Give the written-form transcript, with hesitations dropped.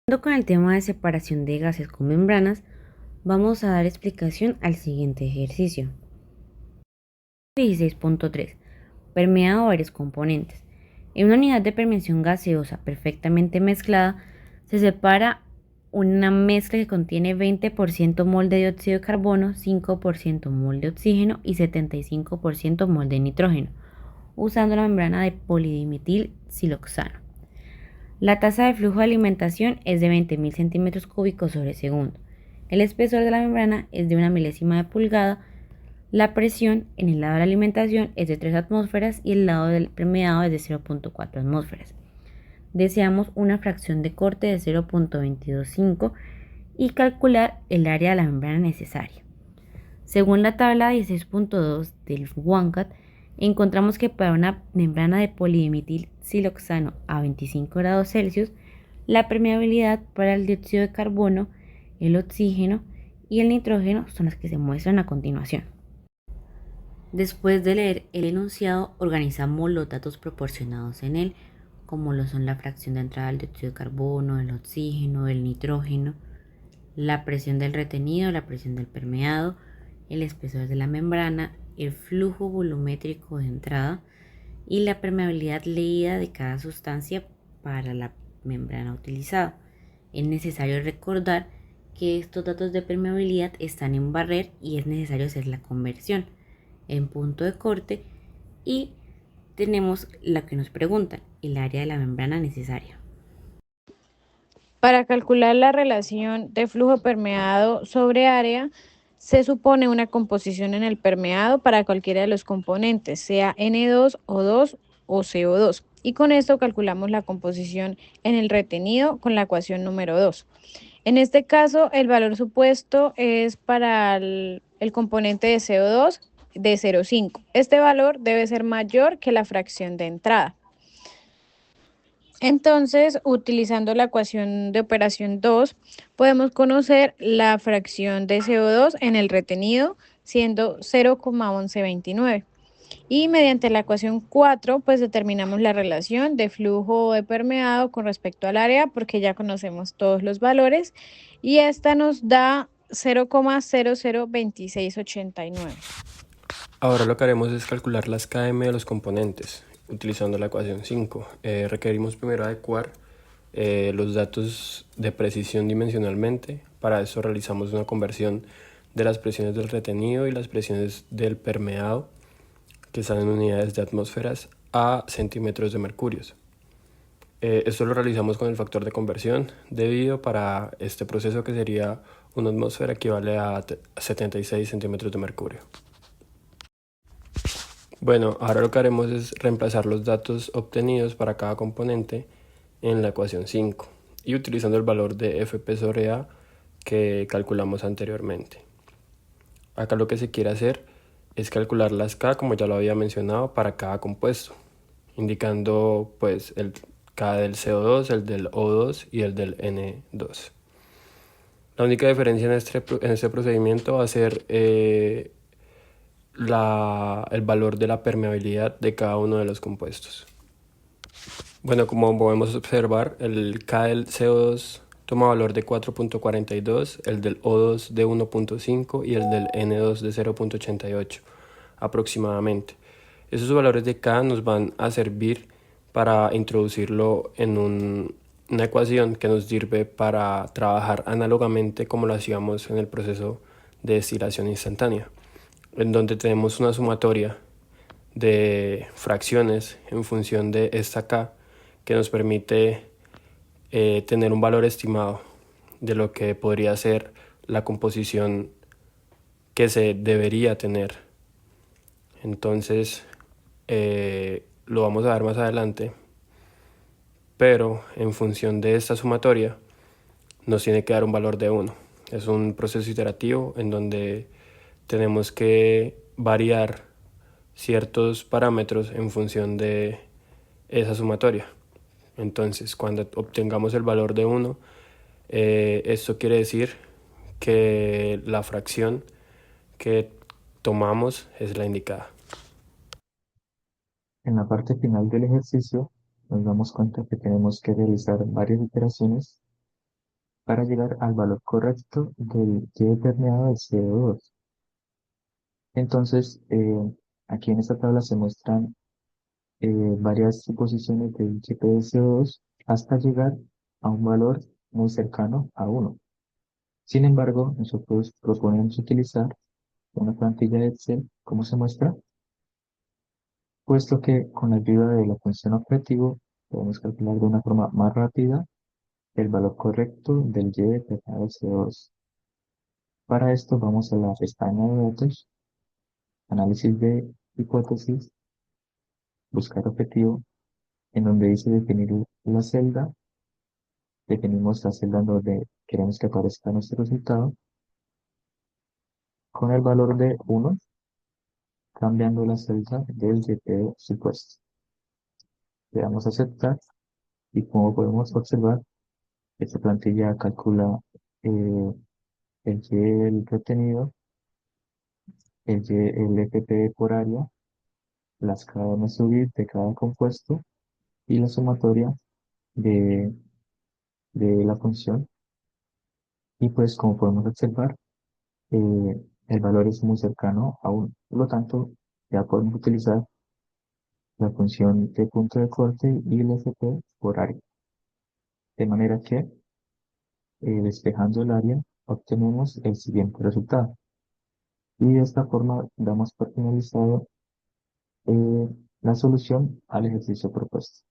Con el tema de separación de gases con membranas, vamos a dar explicación al siguiente ejercicio. 16.3. Permeado varios componentes. En una unidad de permeación gaseosa perfectamente mezclada, se separa una mezcla que contiene 20% mol de dióxido de carbono, 5% mol de oxígeno y 75% mol de nitrógeno, usando la membrana de polidimetil siloxano. La tasa de flujo de alimentación es de 20.000 centímetros cúbicos sobre segundo. El espesor de la membrana es de 1 milésima de pulgada. La presión en el lado de la alimentación es de 3 atmósferas y el lado del permeado es de 0.4 atmósferas. Deseamos una fracción de corte de 0.225 y calcular el área de la membrana necesaria. Según la tabla 16.2 del WANCAT, encontramos que para una membrana de polidimetil siloxano a 25 grados Celsius, la permeabilidad para el dióxido de carbono, el oxígeno y el nitrógeno son las que se muestran a continuación. Después de leer el enunciado, organizamos los datos proporcionados en él, como lo son la fracción de entrada del dióxido de carbono, el oxígeno, el nitrógeno, la presión del retenido, la presión del permeado, el espesor de la membrana, el flujo volumétrico de entrada y la permeabilidad leída de cada sustancia para la membrana utilizada. Es necesario recordar que estos datos de permeabilidad están en barrer y es necesario hacer la conversión en punto de corte y tenemos la que nos preguntan, el área de la membrana necesaria. Para calcular la relación de flujo permeado sobre área, se supone una composición en el permeado para cualquiera de los componentes, sea N2, O2 o CO2. Y con esto calculamos la composición en el retenido con la ecuación número 2. En este caso, el valor supuesto es para el componente de CO2 de 0,5. Este valor debe ser mayor que la fracción de entrada. Entonces, utilizando la ecuación de operación 2, podemos conocer la fracción de CO2 en el retenido, siendo 0,1129. Y mediante la ecuación 4, pues determinamos la relación de flujo de permeado con respecto al área, porque ya conocemos todos los valores, y esta nos da 0,002689. Ahora lo que haremos es calcular las km de los componentes, utilizando la ecuación 5. Requerimos primero adecuar los datos de precisión dimensionalmente. Para eso realizamos una conversión de las presiones del retenido y las presiones del permeado, que están en unidades de atmósferas, a centímetros de mercurios. Esto lo realizamos con el factor de conversión debido para este proceso, que sería una atmósfera equivale a 76 centímetros de mercurio. Bueno, ahora lo que haremos es reemplazar los datos obtenidos para cada componente en la ecuación 5 y utilizando el valor de Fp sobre A que calculamos anteriormente. Acá lo que se quiere hacer es calcular las K, como ya lo había mencionado, para cada compuesto, indicando pues el K del CO2, el del O2 y el del N2. La única diferencia en este procedimiento va a ser el valor de la permeabilidad de cada uno de los compuestos. Bueno, como podemos observar, el K del CO2 toma valor de 4.42, el del O2 de 1.5 y el del N2 de 0.88 aproximadamente. Esos valores de K nos van a servir para introducirlo en una ecuación que nos sirve para trabajar análogamente como lo hacíamos en el proceso de destilación instantánea, en donde tenemos una sumatoria de fracciones en función de esta K que nos permite tener un valor estimado de lo que podría ser la composición que se debería tener. Entonces lo vamos a ver más adelante, pero en función de esta sumatoria nos tiene que dar un valor de 1. Es un proceso iterativo en donde tenemos que variar ciertos parámetros en función de esa sumatoria. Entonces, cuando obtengamos el valor de 1, esto quiere decir que la fracción que tomamos es la indicada. En la parte final del ejercicio nos damos cuenta que tenemos que realizar varias iteraciones para llegar al valor correcto del Y permeado del CO2. Entonces, aquí en esta tabla se muestran varias suposiciones del YP de CO2 hasta llegar a un valor muy cercano a 1. Sin embargo, nosotros proponemos utilizar una plantilla de Excel, como se muestra, puesto que con la ayuda de la función objetivo podemos calcular de una forma más rápida el valor correcto del Y determinado de CO2. Para esto vamos a la pestaña de datos, análisis de hipótesis, buscar objetivo, en donde dice definir la celda, definimos la celda en donde queremos que aparezca nuestro resultado, con el valor de 1, cambiando la celda del YP supuesto. Le damos a aceptar y como podemos observar, esta plantilla calcula eh, el Y el retenido, el FP por área, las cadenas subir de cada compuesto y la sumatoria de, de la función. Y pues como podemos observar, el valor es muy cercano a 1. Por lo tanto, ya podemos utilizar la función de punto de corte y el FP por área. De manera que, despejando el área, obtenemos el siguiente resultado. Y de esta forma damos por finalizado la solución al ejercicio propuesto.